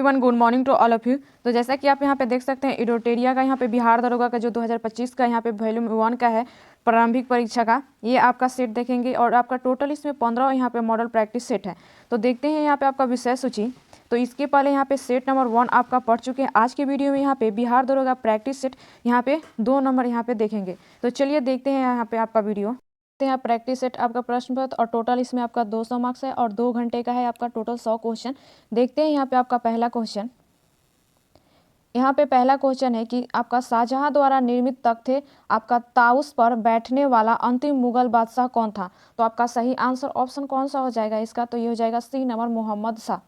Everyone, good morning to all of you. तो जैसा कि आप यहाँ पे देख सकते हैं, इडोटेरिया का यहाँ पे बिहार दरोगा का जो 2025 का यहाँ पे वॉल्यूम 1 का है प्रारंभिक परीक्षा का, ये आपका सेट देखेंगे और आपका टोटल इसमें 15 यहाँ पे मॉडल प्रैक्टिस सेट है। तो देखते हैं यहाँ पे आपका विषय सूची। तो इसके पहले यहाँ पे सेट नंबर 1 आपका पढ़ चुके हैं। आज के वीडियो में यहाँ पे बिहार दरोगा प्रैक्टिस सेट यहाँ पे 2 नंबर यहाँ पे देखेंगे। तो चलिए देखते हैं यहाँ पे आपका वीडियो। यहाँ प्रैक्टिस सेट आपका प्रश्न पत्र और टोटल इसमें आपका 200 मार्क्स है और 2 घंटे का है आपका टोटल 100 क्वेश्चन। देखते हैं यहाँ पे आपका पहला क्वेश्चन। यहाँ पे पहला क्वेश्चन है कि आपका शाहजहां द्वारा निर्मित तख्ते आपका ताउस पर बैठने वाला अंतिम मुगल बादशाह कौन था। तो आपका सही आंसर ऑप्शन कौन सा हो जाएगा इसका, तो ये हो जाएगा सी नंबर मोहम्मद शाह।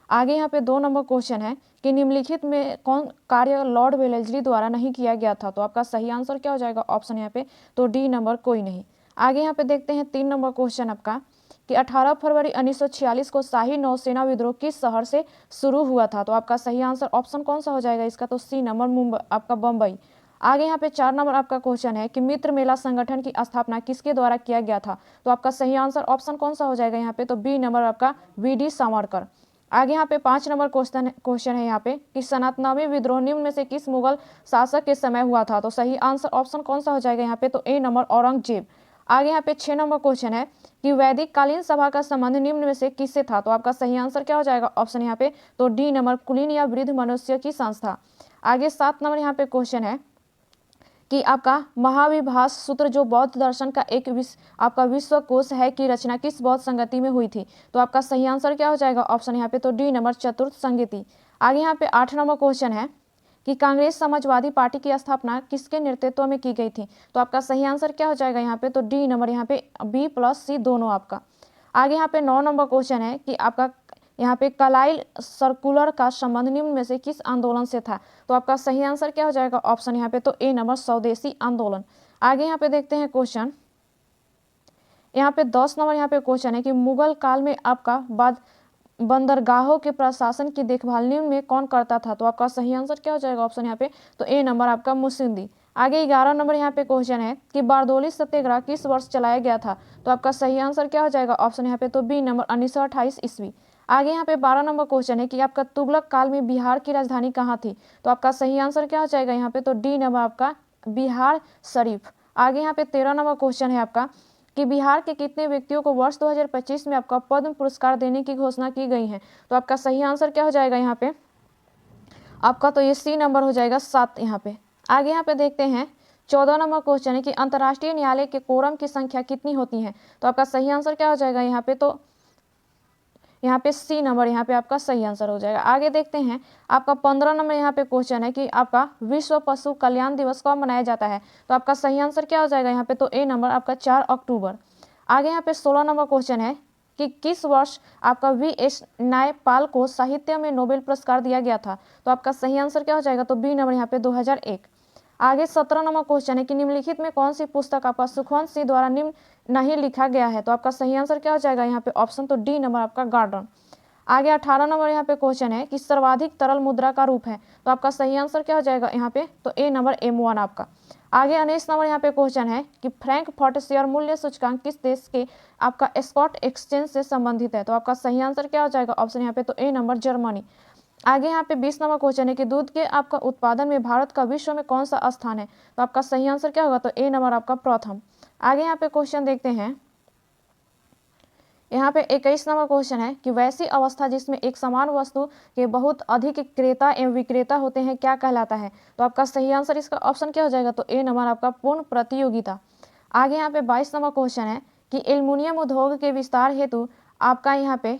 आगे यहाँ पे 2 नंबर क्वेश्चन है कि निम्नलिखित में कौन कार्य लॉर्ड वेलेस्ली द्वारा नहीं किया गया था। तो आपका सही आंसर क्या हो जाएगा ऑप्शन यहाँ पे, तो डी नंबर कोई नहीं। आगे यहाँ पे देखते हैं 3 नंबर क्वेश्चन आपका कि 18 फरवरी 1946 को शाही नौसेना विद्रोह किस शहर से शुरू हुआ था। तो आपका सही आंसर ऑप्शन कौन सा हो जाएगा इसका, तो सी नंबर मुंबई आपका बम्बई। आगे यहाँ पे 4 नंबर आपका क्वेश्चन है कि मित्र मेला संगठन की स्थापना किसके द्वारा किया गया था। तो आपका सही आंसर ऑप्शन कौन सा हो जाएगा यहाँ पे, तो बी नंबर आपका वी.डी. सावरकर। आगे यहाँ पे 5 नंबर क्वेश्चन है यहाँ पे कि सनातनवी विद्रोह निम्न में से किस मुगल शासक के समय हुआ था। तो सही आंसर ऑप्शन कौन सा हो जाएगा यहाँ पे, तो ए नंबर औरंगजेब। आगे यहाँ पे 6 नंबर क्वेश्चन है कि वैदिक कालीन सभा का संबंध निम्न में से किससे था। तो आपका सही आंसर क्या हो जाएगा ऑप्शन यहाँ पे, तो डी नंबर कुलीन या वृद्ध मनुष्य की संस्था। आगे 7 नंबर यहाँ पे क्वेश्चन है कि आपका महाविभास सूत्र जो बौद्ध दर्शन का एक आपका विश्वकोश है की रचना किस बौद्ध संगति में हुई थी। तो आपका सही आंसर क्या हो जाएगा ऑप्शन यहाँ पे, तो डी नंबर चतुर्थ संगति। आगे यहाँ पे 8 नंबर क्वेश्चन है कि कांग्रेस समाजवादी पार्टी की स्थापना किसके नेतृत्व में की गई थी। तो आपका सही आंसर क्या हो जाएगा यहाँ पे, तो डी नंबर यहाँ पे B+C दोनों आपका। आगे यहाँ पे 9 नंबर क्वेश्चन है कि आपका यहाँ पे कलाइल सर्कुलर का संबंध निम्न में से किस आंदोलन से था। तो आपका सही आंसर क्या हो जाएगा ऑप्शन यहाँ पे, तो ए नंबर स्वदेशी आंदोलन। आगे यहाँ पे देखते हैं क्वेश्चन। यहाँ पे 10 नंबर यहाँ पे क्वेश्चन है कि मुगल काल में आपका बाद बंदरगाहों के प्रशासन की देखभाल निम्न में कौन करता था। तो आपका सही आंसर क्या हो जाएगा ऑप्शन यहाँ पे, तो ए नंबर आपका मुसिंदी। आगे 11 नंबर यहाँ पे क्वेश्चन है कि बारदोली सत्याग्रह किस वर्ष चलाया गया था। तो आपका सही आंसर क्या हो जाएगा ऑप्शन यहाँ पे, तो बी नंबर 1928 ईस्वी। आगे यहाँ पे 12 नंबर क्वेश्चन है कि आपका तुगलक काल में बिहार की राजधानी कहाँ थी। तो आपका सही आंसर क्या हो जाएगा यहाँ पे, तो डी नंबर आपका बिहार शरीफ। आगे यहाँ पे 13 नंबर क्वेश्चन है आपका कि बिहार के कितने व्यक्तियों को वर्ष 2025 में आपका पद्म पुरस्कार देने की घोषणा की गई है। तो आपका सही आंसर क्या हो जाएगा यहाँ पे आपका, तो ये सी नंबर हो जाएगा 7 यहाँ पे। आगे यहाँ पे देखते हैं 14 नंबर क्वेश्चन है कि अंतर्राष्ट्रीय न्यायालय के कोरम की संख्या कितनी होती है। तो आपका सही आंसर क्या हो जाएगा यहाँ पे, तो यहाँ पे सी नंबर यहाँ पे आपका सही आंसर हो जाएगा। आगे देखते हैं आपका 15 नंबर यहाँ पे क्वेश्चन है कि आपका विश्व पशु कल्याण दिवस कब मनाया जाता है। तो आपका सही आंसर क्या हो जाएगा यहाँ पे, तो ए नंबर आपका 4 अक्टूबर। आगे यहाँ पे 16 नंबर क्वेश्चन है कि किस वर्ष आपका V.S. नायपाल को साहित्य में नोबेल पुरस्कार दिया गया था। तो आपका सही आंसर क्या हो जाएगा, तो बी नंबर यहाँ पे 2001। आगे 17 नंबर क्वेश्चन है कि निम्नलिखित में कौन सी पुस्तक आपका सुखवंत सिंह द्वारा निम्न नहीं लिखा गया है। तो आपका सही आंसर क्या हो जाएगा यहाँ पे ऑप्शन, तो डी नंबर आपका गार्डन। आगे 18 नंबर यहाँ पे क्वेश्चन है कि सर्वाधिक तरल मुद्रा का रूप है। तो आपका सही आंसर क्या हो जाएगा यहाँ पे, तो ए नंबर M1 आपका। आगे 19 नंबर यहाँ पे क्वेश्चन है कि फ्रैंकफर्ट शेयर मूल्य सूचकांक किस देश के आपका स्टॉक एक्सचेंज से संबंधित है। तो आपका सही आंसर क्या हो जाएगा ऑप्शन यहाँ पे, तो ए नंबर जर्मनी। आगे यहाँ पे 20 नंबर क्वेश्चन है कि दूध के आपका उत्पादन में भारत का विश्व में कौन सा स्थान है। तो आपका सही आंसर क्या होगा, तो ए नंबर आपका प्रथम। आगे यहाँ पे क्वेश्चन देखते हैं। यहाँ पे 21 नंबर क्वेश्चन है कि वैसी अवस्था जिसमें एक समान वस्तु के बहुत अधिक क्रेता एवं विक्रेता होते हैं क्या कहलाता है। तो आपका सही आंसर इसका ऑप्शन क्या हो जाएगा, तो ए नंबर आपका पूर्ण प्रतियोगिता। आगे यहाँ पे 22 नंबर क्वेश्चन है कि एल्युमिनियम उद्योग के विस्तार हेतु आपका यहाँ पे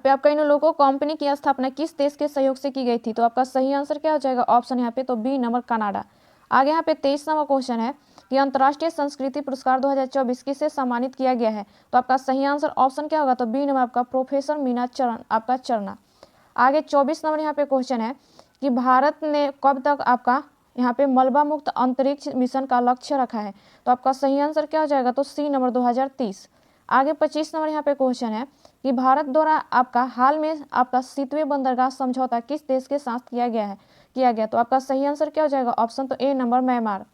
आपका इन लोगों कंपनी की स्थापना किस देश के सहयोग से की गई थी। तो आपका सही आंसर क्या हो जाएगा ऑप्शन यहाँ पे, तो बी नंबर कनाडा। आगे यहाँ पे 23 नंबर क्वेश्चन है कि अंतर्राष्ट्रीय संस्कृति पुरस्कार 2024 किसे सम्मानित किया गया है। तो आपका सही आंसर ऑप्शन क्या होगा, तो बी नंबर आपका प्रोफेसर मीना चरण आपका चरना। आगे 24 नंबर यहाँ पे क्वेश्चन है कि भारत ने कब तक आपका यहाँ पे मलबा मुक्त अंतरिक्ष मिशन का लक्ष्य रखा है। तो आपका सही आंसर क्या हो जाएगा, तो सी नंबर 2030। आगे 25 नंबर यहाँ पे क्वेश्चन है कि भारत द्वारा आपका हाल में आपका 7वें बंदरगाह समझौता किस देश के साथ किया गया। तो आपका सही आंसर क्या हो जाएगा ऑप्शन, तो ए नंबर म्यांमार।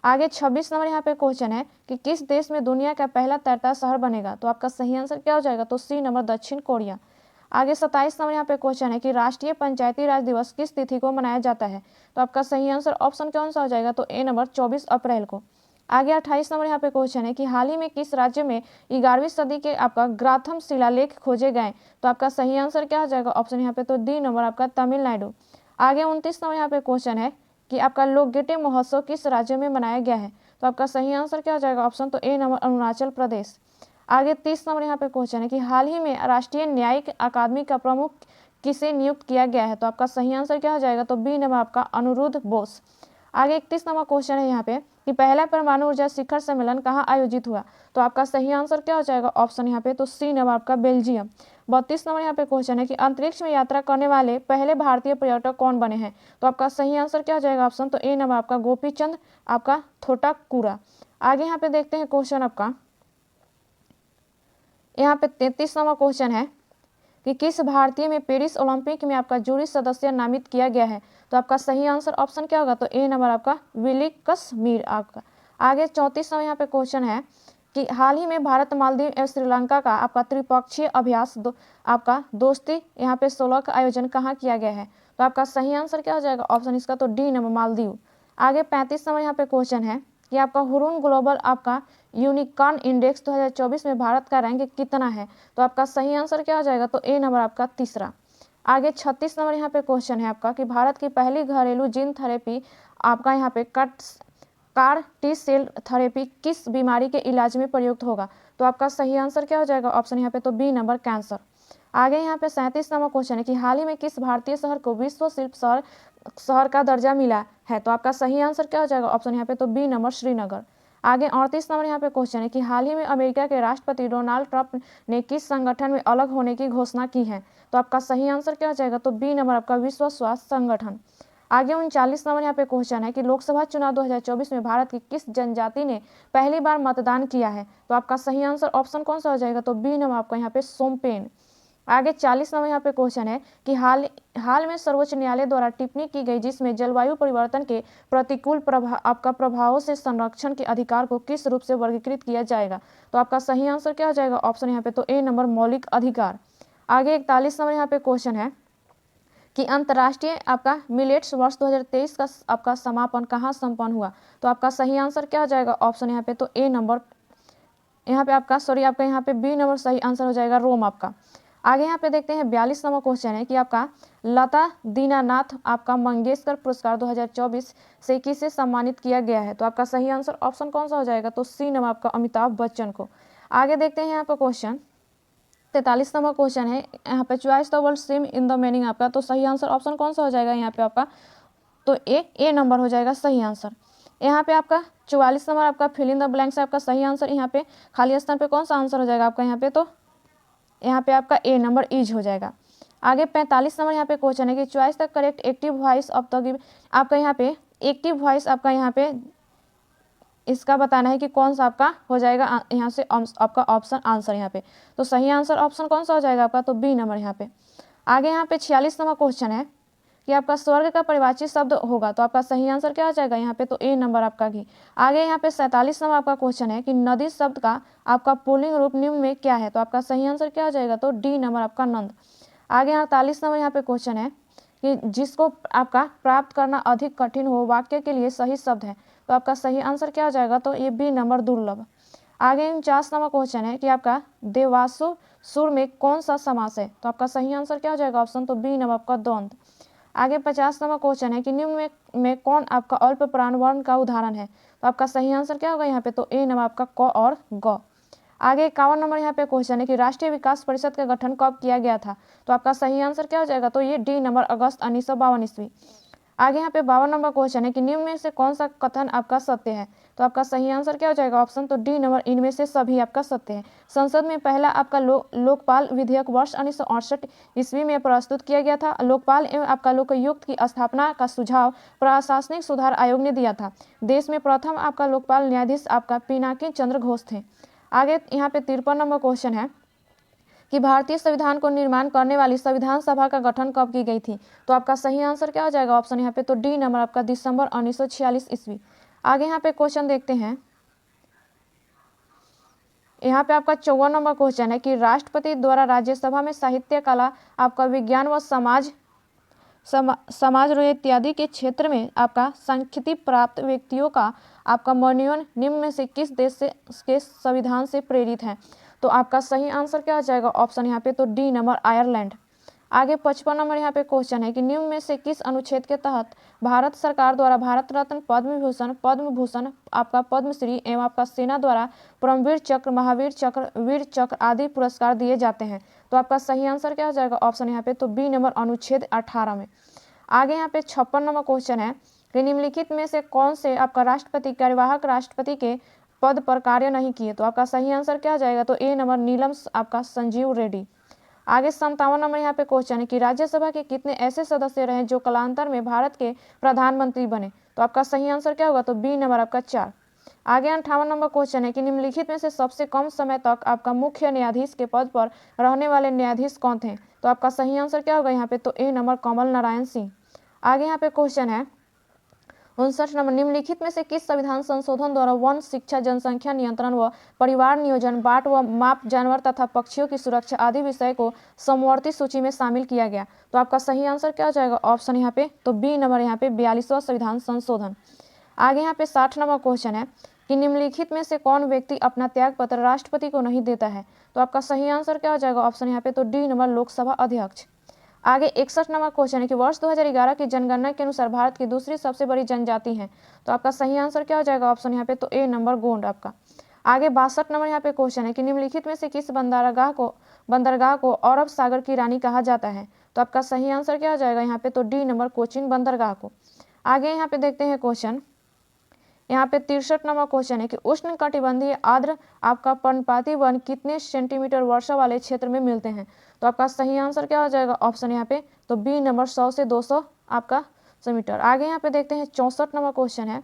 आगे 26 नंबर यहाँ पे क्वेश्चन है कि किस देश में दुनिया का पहला तैरता शहर बनेगा। तो आपका सही आंसर क्या हो जाएगा, तो सी नंबर दक्षिण कोरिया। आगे 27 नंबर यहाँ पे क्वेश्चन है कि राष्ट्रीय पंचायती राज दिवस किस तिथि को मनाया जाता है? तो आपका सही आंसर ऑप्शन कौन सा हो जाएगा? तो ए नंबर 24 अप्रैल को। आगे 28 नंबर यहाँ पे क्वेश्चन है कि हाल ही में किस राज्य में 11वीं सदी के आपका ग्राथम शिलालेख खोजे गए? तो आपका सही आंसर क्या हो जाएगा? ऑप्शन यहाँ पे तो डी नंबर आपका तमिलनाडु। आगे 29 नंबर यहाँ पे क्वेश्चन है कि आपका लोकगीत महोत्सव किस राज्य में मनाया गया है? तो आपका सही आंसर क्या हो जाएगा? ऑप्शन तो ए नंबर अरुणाचल प्रदेश। आगे 30 नंबर यहाँ पे क्वेश्चन है कि हाल ही में राष्ट्रीय न्यायिक अकादमी का प्रमुख किसे नियुक्त किया गया है? तो आपका सही आंसर क्या हो जाएगा? तो बी नंबर आपका अनुरुद्ध बोस। आगे 31 नंबर क्वेश्चन है यहाँ पे कि पहला परमाणु ऊर्जा शिखर सम्मेलन कहाँ आयोजित हुआ? तो आपका सही आंसर क्या हो जाएगा? ऑप्शन यहाँ पे तो सी नंबर आपका बेल्जियम। 32 नंबर यहाँ पे क्वेश्चन है कि अंतरिक्ष में यात्रा करने वाले पहले भारतीय पर्यटक कौन बने हैं? तो आपका सही आंसर क्या हो जाएगा? ऑप्शन तो ए नंबर आपका गोपीचंद आपका थोटाकुरा। आगे यहाँ पे देखते हैं क्वेश्चन आपका, यहाँ पे 33 नंबर क्वेश्चन है कि किस भारतीय में पेरिस ओलंपिक में आपका जूरी सदस्य नामित किया गया है? तो आपका सही आंसर ऑप्शन क्या होगा? तो ए नंबर आपका विली कश्मीर आपका। आगे 34 नंबर यहाँ पे क्वेश्चन है कि हाल ही में भारत मालदीव एवं श्रीलंका का आपका त्रिपक्षीय अभ्यास आपका दोस्ती यहाँ पे 16 का आयोजन कहाँ किया गया है? तो आपका सही आंसर क्या हो जाएगा? ऑप्शन इसका तो डी नंबर मालदीव। आगे 35 नंबर यहाँ पे क्वेश्चन है कि आपका हुरून ग्लोबल आपका यूनिकॉर्न इंडेक्स 2024 में भारत का रैंक कितना है? तो आपका सही आंसर क्या हो जाएगा? तो ए नंबर आपका तीसरा। आगे 36 नंबर यहाँ पे क्वेश्चन है आपका कि भारत की पहली घरेलू जीन थेरेपी आपका यहाँ पे कार टी सेल थेरेपी किस बीमारी के इलाज में प्रयुक्त होगा? तो आपका सही आंसर क्या हो जाएगा? ऑप्शन यहाँ पे तो बी नंबर कैंसर। आगे यहाँ पे 37 नंबर क्वेश्चन है कि हाल ही में किस भारतीय शहर को विश्व शिल्प शहर का दर्जा मिला है? तो आपका सही आंसर क्या हो जाएगा? ऑप्शन यहाँ पे तो बी नंबर श्रीनगर। आगे 38 नंबर यहाँ पे क्वेश्चन है कि हाल ही में अमेरिका के राष्ट्रपति डोनाल्ड ट्रंप ने किस संगठन में अलग होने की घोषणा की है? तो आपका सही आंसर क्या हो जाएगा? तो बी नंबर आपका विश्व स्वास्थ्य संगठन। आगे 39 नंबर यहाँ पे क्वेश्चन है कि लोकसभा चुनाव 2024 में भारत की किस जनजाति ने पहली बार मतदान किया है? तो आपका सही आंसर ऑप्शन कौन सा हो जाएगा? तो बी नंबर आपका यहाँ पे सोमपेन। आगे 40 नंबर यहाँ पे क्वेश्चन है कि हाल में सर्वोच्च न्यायालय द्वारा टिप्पणी की गई जिसमें जलवायु परिवर्तन के प्रतिकूल प्रभावों से संरक्षण के अधिकार को किस रूप से वर्गीकृत किया जाएगा? तो आपका सही आंसर क्या हो जाएगा? ऑप्शन यहाँ पे तो ए नंबर मौलिक अधिकार। आगे 41 नंबर यहाँ पे क्वेश्चन है कि अंतर्राष्ट्रीय आपका मिलेट्स वर्ष 2023 का आपका समापन कहाँ संपन्न हुआ? तो आपका सही आंसर क्या हो जाएगा? ऑप्शन यहाँ पे तो ए नंबर यहाँ पे आपका आपका यहाँ पे बी नंबर सही आंसर हो जाएगा रोम आपका। आगे यहाँ पे देखते हैं 42 नंबर क्वेश्चन है कि आपका लता दीनानाथ आपका मंगेशकर पुरस्कार 2024 से किसे सम्मानित किया गया है? तो आपका सही आंसर ऑप्शन कौन सा हो जाएगा? तो सी नंबर आपका अमिताभ बच्चन को। आगे देखते हैं यहाँ पर क्वेश्चन 43 नंबर क्वेश्चन है यहाँ पे choice the word same in the meaning आपका। तो सही आंसर ऑप्शन कौन सा हो जाएगा यहाँ पे आपका? तो ए नंबर हो जाएगा सही आंसर। यहाँ पे आपका 44 नंबर आपका फिल इन द ब्लैंक्स आपका सही आंसर। यहाँ पे खाली स्थान पे कौन सा आंसर हो जाएगा आपका? यहाँ पे तो यहाँ पे आपका ए नंबर इज हो जाएगा। आगे 45 नंबर यहाँ पे क्वेश्चन है कि choice the correct active voice of the given. आपका यहाँ पे एक्टिव वॉइस आपका यहाँ पे इसका बताना है कि कौन सा आपका हो जाएगा यहाँ से आपका ऑप्शन आंसर यहाँ पे। तो सही आंसर ऑप्शन कौन सा हो जाएगा आपका? तो बी नंबर यहाँ पे। आगे यहाँ पे 46 नंबर क्वेश्चन है कि आपका स्वर्ग का परिभाषित शब्द होगा। तो आपका सही आंसर क्या हो जाएगा? यहाँ पे तो ए नंबर आपका घी। आगे यहाँ पे 47 नंबर आपका क्वेश्चन है कि नदी शब्द का आपका पुल्लिंग रूप निम्न में क्या है? तो आपका सही आंसर क्या हो जाएगा? तो डी नंबर आपका नंद। आगे 48 नंबर यहाँ पे क्वेश्चन है कि जिसको आपका प्राप्त करना अधिक कठिन हो वाक्य के लिए सही शब्द है। तो आपका सही आंसर क्या हो जाएगा? तो ये बी नंबर दुर्लभ। आगे 49 नंबर क्वेश्चन है कि आपका देवासु सुर में कौन सा समास है? तो आपका सही आंसर क्या हो जाएगा? ऑप्शन तो बी नंबर आपका द्वंद्व। आगे 50 नंबर क्वेश्चन है कि निम्न में कौन आपका अल्प प्राण वर्ण का उदाहरण है? तो आपका सही आंसर क्या होगा यहाँ पे? तो ए नंबर आपका क और ग। आगे 51 नंबर यहाँ पे क्वेश्चन है कि राष्ट्रीय विकास परिषद का गठन कब किया गया था? तो आपका सही आंसर क्या हो जाएगा? तो ये डी नंबर अगस्त 1952 ईस्वी। आगे यहाँ पे 52 नंबर क्वेश्चन है कि निम्न में से कौन सा कथन आपका सत्य है? तो आपका सही आंसर क्या हो जाएगा? ऑप्शन तो डी नंबर इनमें से सभी आपका सत्य है। संसद में पहला आपका लोकपाल विधेयक वर्ष 1968 ईस्वी में प्रस्तुत किया गया था। लोकपाल एवं आपका लोकायुक्त की स्थापना का सुझाव प्रशासनिक सुधार आयोग ने दिया था। देश में प्रथम आपका लोकपाल न्यायाधीश आपका पिनाकी चंद्र घोष थे। आगे यहाँ पे 53 नंबर क्वेश्चन है कि भारतीय संविधान को निर्माण करने वाली संविधान सभा का गठन कब की गई थी? तो आपका सही आंसर क्या हो जाएगा? ऑप्शन यहाँ पे तो डी नंबर आपका दिसंबर 1946 ईस्वी। आगे यहाँ पे क्वेश्चन देखते हैं यहाँ पे आपका 54 नंबर क्वेश्चन है कि राष्ट्रपति द्वारा राज्यसभा में साहित्य, कला, आपका विज्ञान व समाज इत्यादि के क्षेत्र में आपका संख्याति प्राप्त व्यक्तियों का आपका मनोनयन निम्न में से किस देश से के संविधान से प्रेरित है? तो आपका सही आंसर क्या हो जाएगा? ऑप्शन यहाँ पे तो डी नंबर आयरलैंड। आगे 55 नंबर यहाँ पे क्वेश्चन है कि निम्न में से किस अनुच्छेद के तहत भारत सरकार द्वारा भारत रत्न, पद्म विभूषण, पद्म भूषण, आपका पद्मश्री एवं आपका सेना द्वारा परमवीर चक्र, महावीर चक्र, वीर चक्र आदि पुरस्कार दिए जाते हैं? तो आपका सही आंसर क्या हो जाएगा? ऑप्शन यहाँ पे तो बी नंबर अनुच्छेद 18 में। आगे यहाँ पे 56 नंबर क्वेश्चन है कि निम्नलिखित में से कौन से आपका राष्ट्रपति कार्यवाहक राष्ट्रपति के पद पर कार्य नहीं किए? तो आपका सही आंसर क्या हो जाएगा? तो ए नंबर नीलम आपका संजीव रेड्डी। आगे 57 नंबर यहाँ पे क्वेश्चन है कि राज्यसभा के कितने ऐसे सदस्य रहे जो कालांतर में भारत के प्रधानमंत्री बने? तो आपका सही आंसर क्या होगा? तो बी नंबर आपका 4। आगे 58 नंबर क्वेश्चन है कि निम्नलिखित में से सबसे कम समय तक आपका मुख्य न्यायाधीश के पद पर रहने वाले न्यायाधीश कौन थे? तो आपका सही आंसर क्या होगा यहाँ पे? तो ए नंबर कमल नारायण सिंह। आगे यहाँ पे क्वेश्चन है 59 नंबर, निम्नलिखित में से किस संविधान संशोधन द्वारा वन, शिक्षा, जनसंख्या नियंत्रण व परिवार नियोजन, बाट व माप, जानवर तथा पक्षियों की सुरक्षा आदि विषय को समवर्ती सूची में शामिल किया गया? तो आपका सही आंसर क्या हो जाएगा? ऑप्शन यहाँ पे तो बी नंबर यहाँ पे 42वां संविधान संशोधन। आगे यहाँ पे 60 नंबर क्वेश्चन है कि निम्नलिखित में से कौन व्यक्ति अपना त्याग पत्र राष्ट्रपति को नहीं देता है? तो आपका सही आंसर क्या हो जाएगा? ऑप्शन यहाँ पे तो डी नंबर लोकसभा अध्यक्ष। आगे 61 नंबर क्वेश्चन है कि वर्ष 2011 की जनगणना के अनुसार भारत की दूसरी सबसे बड़ी जनजाति है? तो आपका सही आंसर क्या हो जाएगा? ऑप्शन यहाँ पे तो ए नंबर गोंड आपका। आगे 62 नंबर यहाँ पे क्वेश्चन है कि निम्नलिखित में से किस बंदरगाह को अरब सागर की रानी कहा जाता है? तो आपका सही आंसर क्या हो जाएगा? यहाँ पे तो डी नंबर कोचीन बंदरगाह को। आगे यहाँ पे देखते हैं क्वेश्चन, यहाँ पे 63 नंबर क्वेश्चन है कि उष्ण कटिबंधीय आर्द्र आपका पर्णपाती वन कितने सेंटीमीटर वर्षा वाले क्षेत्र में मिलते हैं? तो आपका सही आंसर क्या हो जाएगा? ऑप्शन यहाँ पे तो बी नंबर 100 से 200 आपका मीटर। आगे यहाँ पे देखते हैं 64 नंबर क्वेश्चन है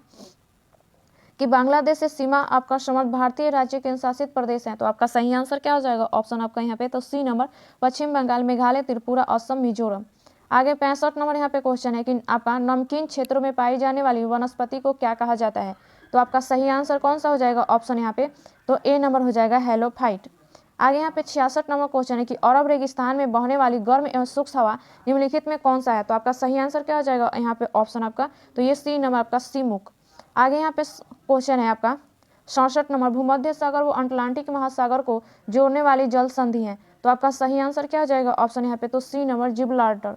कि बांग्लादेश से सीमा आपका समस्त भारतीय राज्य केंद्र शासित प्रदेश है? तो आपका सही आंसर क्या हो जाएगा? ऑप्शन आपका यहाँ पे तो सी नंबर पश्चिम बंगाल, मेघालय, त्रिपुरा, असम, मिजोरम। आगे 65 नंबर यहाँ पे क्वेश्चन है कि आपका नमकीन क्षेत्रों में पाई जाने वाली वनस्पति को क्या कहा जाता है? तो आपका सही आंसर कौन सा हो जाएगा? ऑप्शन यहाँ पे तो ए नंबर हो जाएगा हेलोफाइट। आगे यहाँ पे 66 नंबर क्वेश्चन है कि अरब रेगिस्तान में बहने वाली गर्म एवं शुष्क हवा निम्नलिखित में कौन सा है? तो आपका सही आंसर क्या हो जाएगा? यहाँ पे ऑप्शन आपका तो ये सी नंबर आपका सीमुख। आगे यहाँ पे क्वेश्चन है आपका 67 नंबर, भूमध्य सागर व अटलांटिक महासागर को जोड़ने वाली जल संधि है? तो आपका सही आंसर क्या हो जाएगा? ऑप्शन यहाँ पे तो सी नंबर जिब्राल्टर।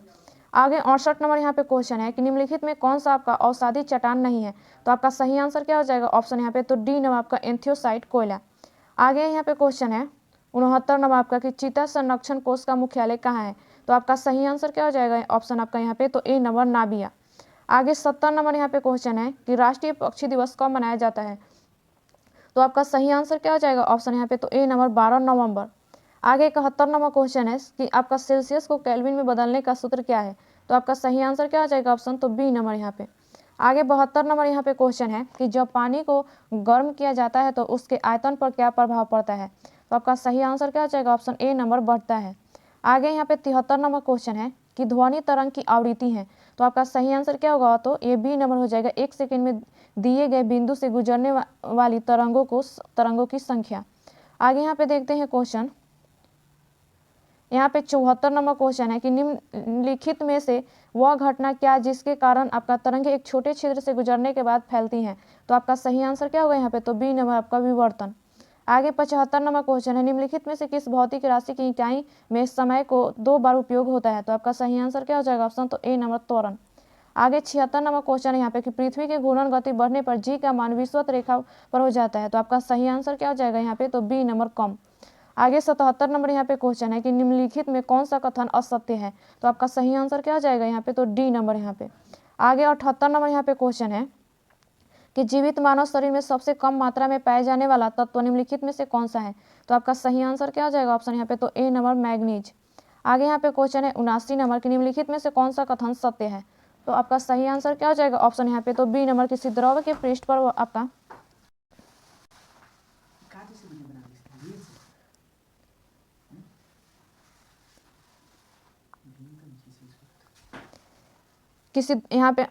आगे 68 नंबर यहाँ पे क्वेश्चन है कि निम्नलिखित में कौन सा आपका औषधि चट्टान नहीं है? तो आपका सही आंसर क्या हो जाएगा? ऑप्शन यहाँ पे तो डी नंबर आपका एंथियोसाइट कोयला। आगे यहाँ पे क्वेश्चन है 69 नंबर आपका कि चीता संरक्षण कोष का मुख्यालय कहाँ है? तो आपका सही आंसर क्या हो जाएगा? ऑप्शन आपका यहाँ पे तो ए नंबर नाबिया। आगे 70 नंबर यहाँ पे क्वेश्चन है कि राष्ट्रीय पक्षी दिवस कब मनाया जाता है? तो आपका सही आंसर क्या हो जाएगा? ऑप्शन यहाँ पे तो ए नंबर 12 नवंबर। आगे 71 नंबर क्वेश्चन है कि आपका सेल्सियस को केल्विन में बदलने का सूत्र क्या है? तो आपका सही आंसर क्या हो जाएगा? ऑप्शन तो बी नंबर यहाँ पे। आगे 72 नंबर यहाँ पे क्वेश्चन है कि जब पानी को गर्म किया जाता है तो उसके आयतन पर क्या प्रभाव पड़ता है? तो आपका सही आंसर क्या हो जाएगा? ऑप्शन ए नंबर बढ़ता है। आगे यहाँ पे 73 नंबर क्वेश्चन है कि ध्वनि तरंग की आवृत्ति है? तो आपका सही आंसर क्या होगा? तो ये बी नंबर हो जाएगा 1 सेकेंड में दिए गए बिंदु से गुजरने वाली तरंगों की संख्या। आगे यहाँ पे देखते हैं क्वेश्चन, यहाँ पे 74 नंबर क्वेश्चन है कि निम्नलिखित में से वह घटना क्या जिसके कारण आपका तरंगें एक छोटे क्षेत्र से गुजरने के बाद फैलती हैं? तो आपका सही आंसर क्या होगा? यहाँ पे तो बी नंबर आपका विवर्तन। आगे 75 नंबर क्वेश्चन है निम्नलिखित में से किस भौतिक राशि की इकाई में समय को 2 बार उपयोग होता है? तो आपका सही आंसर क्या हो जाएगा? ऑप्शन तो ए नंबर त्वरण। आगे 76 नंबर क्वेश्चन है यहाँ पे कि पृथ्वी की घूर्णन गति बढ़ने पर जी का मान विषुवत रेखा पर हो जाता है? तो आपका सही आंसर क्या हो जाएगा? यहाँ पे तो बी नंबर कम। आगे 77 नंबर यहाँ पे क्वेश्चन है कि निम्नलिखित में कौन सा कथन असत्य है? तो आपका सही आंसर क्या हो जाएगा? यहाँ पे तो डी नंबर यहाँ पे। आगे 78 नंबर यहाँ पे क्वेश्चन है कि जीवित मानव शरीर में सबसे कम मात्रा में पाए जाने वाला तत्व निम्नलिखित में से कौन सा है? तो आपका सही आंसर क्या हो जाएगा? ऑप्शन यहाँ पे तो ए नंबर मैग्नीज। आगे यहाँ पे क्वेश्चन है 79 नंबर कि निम्नलिखित में से कौन सा कथन सत्य है? तो आपका सही आंसर क्या हो जाएगा? ऑप्शन यहाँ पे तो बी नंबर किसी द्रव के पृष्ठ पर आपका किसी यहाँ पे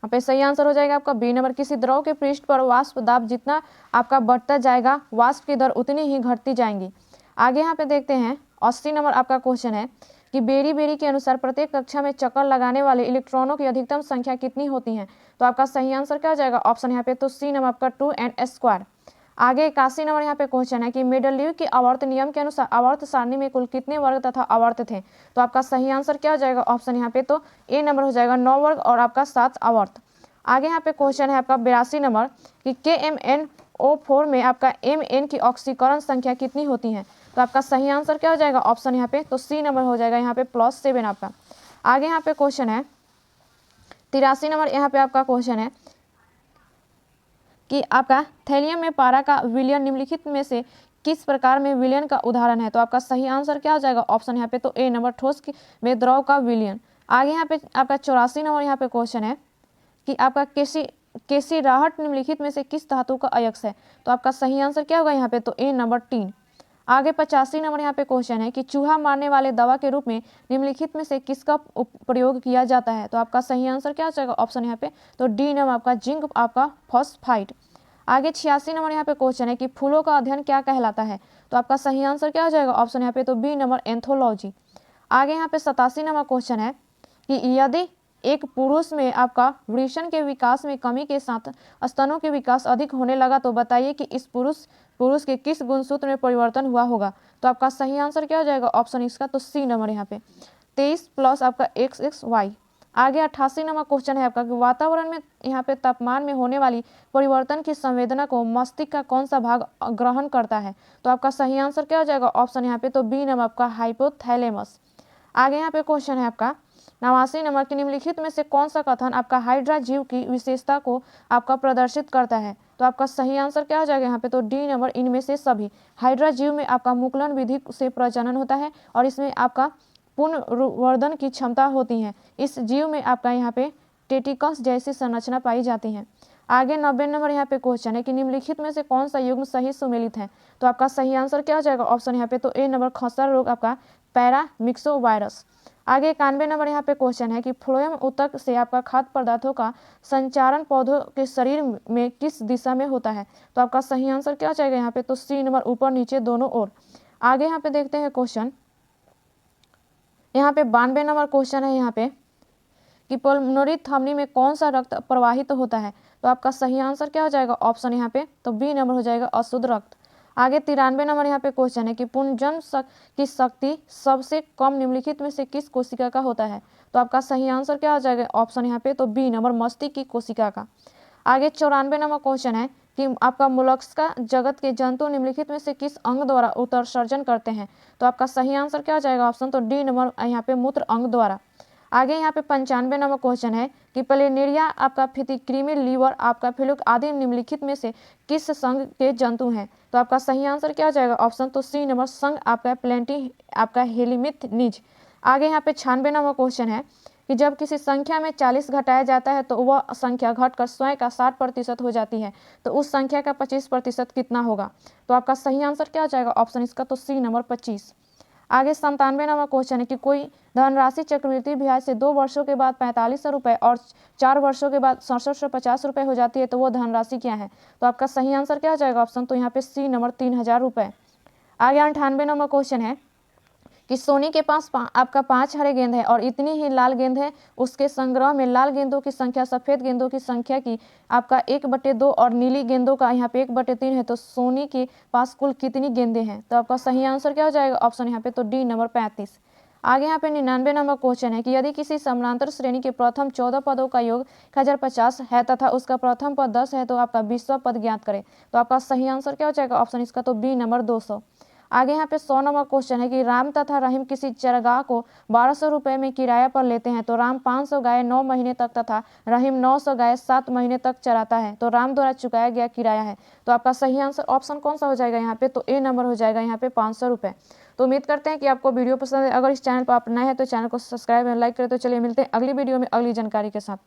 यहाँ पे सही आंसर हो जाएगा आपका बी नंबर। किसी द्रव के पृष्ठ पर वाष्प दाब जितना आपका बढ़ता जाएगा, वाष्प की दर उतनी ही घटती जाएंगी। आगे यहाँ पे देखते हैं 80 नंबर आपका क्वेश्चन है कि बेरी बेरी के अनुसार प्रत्येक कक्षा में चक्कर लगाने वाले इलेक्ट्रॉनों की अधिकतम संख्या कितनी होती है? तो आपका सही आंसर क्या हो जाएगा? ऑप्शन यहाँ पे तो सी नंबर आपका 2n²। आगे 81 नंबर यहाँ पे क्वेश्चन है कि मेंडलीव के आवर्त नियम के अनुसार आवर्त सारणी में कुल कितने वर्ग तथा आवर्त थे? तो आपका सही आंसर क्या हो जाएगा? ऑप्शन यहाँ पे तो ए नंबर हो जाएगा 9 वर्ग और आपका 7 आवर्त। आगे यहाँ पे क्वेश्चन है आपका 82 नंबर कि KMnO4 में आपका Mn की ऑक्सीकरण संख्या कितनी होती है? तो आपका सही आंसर क्या हो जाएगा? ऑप्शन यहाँ पे तो सी नंबर हो जाएगा यहाँ पे +7 आपका। आगे यहाँ पे क्वेश्चन है 83 नंबर यहाँ पे आपका क्वेश्चन है कि आपका थैलियम में पारा का विलयन निम्नलिखित में से किस प्रकार में विलयन का उदाहरण है? तो आपका सही आंसर क्या हो जाएगा? ऑप्शन यहाँ पे तो ए नंबर ठोस में द्रव का विलयन। आगे यहाँ पे आपका 84 नंबर यहाँ पे क्वेश्चन है कि आपका केसीराहट निम्नलिखित में से किस धातु का अयस्क है? तो आपका सही आंसर क्या होगा यहाँ पे तो ए नंबर टीन। आगे 85 नंबर यहाँ पे क्वेश्चन है कि चूहा मारने वाले दवा के रूप में निम्नलिखित में से किसका प्रयोग किया जाता है? तो आपका सही आंसर क्या हो जाएगा? ऑप्शन यहाँ पे तो डी नंबर आपका जिंक आपका फॉस्फाइड। आगे 86 नंबर यहाँ पे क्वेश्चन है कि फूलों का अध्ययन क्या कहलाता है? तो आपका सही आंसर क्या हो जाएगा? ऑप्शन यहाँ पे तो बी नंबर एंथोलॉजी। आगे यहाँ पे 87 नंबर क्वेश्चन है कि यदि एक पुरुष में आपका वृषण के विकास में कमी के साथ स्तनों के विकास अधिक होने लगा तो बताइए कि इस पुरुष के किस गुणसूत्र में परिवर्तन हुआ होगा? तो आपका सही आंसर क्या हो जाएगा? ऑप्शन इसका तो सी नंबर यहाँ पे 23 प्लस आपका XXY। आगे 88 नंबर क्वेश्चन है आपका कि वातावरण में यहाँ पे तापमान में होने वाली परिवर्तन की संवेदना को मस्तिष्क का कौन सा भाग ग्रहण करता है? तो आपका सही आंसर क्या हो जाएगा? ऑप्शन यहाँ पे तो बी नंबर आपका हाइपोथैलेमस। आगे यहाँ पे क्वेश्चन है आपका 89 नंबर के निम्नलिखित में से कौन सा कथन आपका हाइड्रा जीव की विशेषता को आपका प्रदर्शित करता है? तो आपका सही आंसर क्या हो जाएगा यहाँ पे तो डी नंबर इनमें से सभी। हाइड्रा जीव में आपका मुकुलन विधि से प्रजनन होता है और इसमें आपका पुनर्वर्धन की क्षमता होती है। इस जीव में आपका यहाँ पे टेटिकस जैसी संरचना पाई जाती है। आगे 90 नंबर यहाँ पे क्वेश्चन है कि निम्नलिखित में से कौन सा युग्म सही सुमेलित है? तो आपका सही आंसर क्या हो जाएगा? ऑप्शन यहाँ पे तो ए नंबर खसरा रोग आपका पैरामिक्सोवायरस। आगे 91 नंबर यहाँ पे क्वेश्चन है कि फ्लोएम ऊतक से आपका खाद्य पदार्थों का संचारण पौधों के शरीर में किस दिशा में होता है? तो आपका सही आंसर क्या हो जाएगा यहाँ पे तो सी नंबर ऊपर नीचे दोनों ओर। आगे यहाँ पे देखते हैं क्वेश्चन, यहाँ पे 92 नंबर क्वेश्चन है यहाँ पे कि पल्मोनरी धमनी में कौन सा रक्त प्रवाहित होता है? तो आपका सही आंसर क्या हो जाएगा? ऑप्शन यहाँ पे तो बी नंबर हो जाएगा अशुद्ध रक्त। आगे 93 नंबर यहाँ पे क्वेश्चन है कि पुनर्जन्म की शक्ति सबसे कम निम्नलिखित में से किस कोशिका का होता है? तो आपका सही आंसर क्या हो जाएगा? ऑप्शन यहाँ पे तो बी नंबर मस्तिष्क की कोशिका का। आगे 94 नंबर क्वेश्चन है कि आपका मोलस्का जगत के जंतु निम्नलिखित में से किस अंग द्वारा उत्सर्जन करते हैं? तो आपका सही आंसर क्या हो जाएगा? ऑप्शन तो डी नंबर यहाँ पे मूत्र अंग द्वारा। आगे यहाँ पे 95 नंबर क्वेश्चन है कि प्लेनेरिया आपका फितिक्रीमी लीवर आपका फ्लूक आदि निम्नलिखित में से किस संघ के जंतु हैं? तो आपका सही आंसर क्या हो जाएगा? ऑप्शन तो सी नंबर संघ आपका प्लेंटी आपका हेलिमिथ निज। आगे यहाँ पे 96 नंबर क्वेश्चन है कि जब किसी संख्या में 40 घटाया जाता है तो वह संख्या घटकर स्वयं का 60% हो जाती है, तो उस संख्या का 25% कितना होगा? तो आपका सही आंसर क्या हो जाएगा? ऑप्शन इसका तो सी नंबर 25। आगे 97 नंबर क्वेश्चन है कि कोई धनराशि चक्रवृद्धि ब्याज से 2 वर्षों के बाद 4500 रुपये और 4 वर्षों के बाद 6750 रुपये हो जाती है, तो वो धनराशि क्या है? तो आपका सही आंसर क्या हो जाएगा? ऑप्शन तो यहाँ पे सी नंबर 3000 रुपये। आगे 98 नंबर क्वेश्चन है कि सोनी के पास आपका 5 हरे गेंद है और इतनी ही लाल गेंद है, उसके संग्रह में लाल गेंदों की संख्या सफ़ेद गेंदों की संख्या की आपका 1/2 और नीली गेंदों का यहाँ पे 1/3 है, तो सोनी के पास कुल कितनी गेंदें हैं? तो आपका सही आंसर क्या हो जाएगा? ऑप्शन यहाँ पे तो डी नंबर 35। आगे यहाँ पे 99 नंबर क्वेश्चन है कि यदि किसी समानांतर श्रेणी के प्रथम 14 पदों का योग 1050 है तथा उसका प्रथम पद 10 है तो आपका 20वां पद ज्ञात करें। तो आपका सही आंसर क्या हो जाएगा? ऑप्शन इसका तो बी नंबर 200। आगे यहाँ पे 100 नंबर क्वेश्चन है कि राम तथा रहीम किसी चरगाह को 1200 रुपये में किराया पर लेते हैं, तो राम 500 गाय 9 महीने तक तथा रहीम 900 गाय 7 महीने तक चराता है, तो राम द्वारा चुकाया गया किराया है। तो आपका सही आंसर ऑप्शन कौन सा हो जाएगा यहाँ पे? तो ए नंबर हो जाएगा यहाँ पे 500 रुपये। तो उम्मीद करते हैं कि आपको वीडियो पसंद है। अगर इस चैनल पर आप नए हैं तो चैनल को सब्सक्राइब और लाइक करें। तो चलिए मिलते हैं अगली वीडियो में अगली जानकारी के साथ।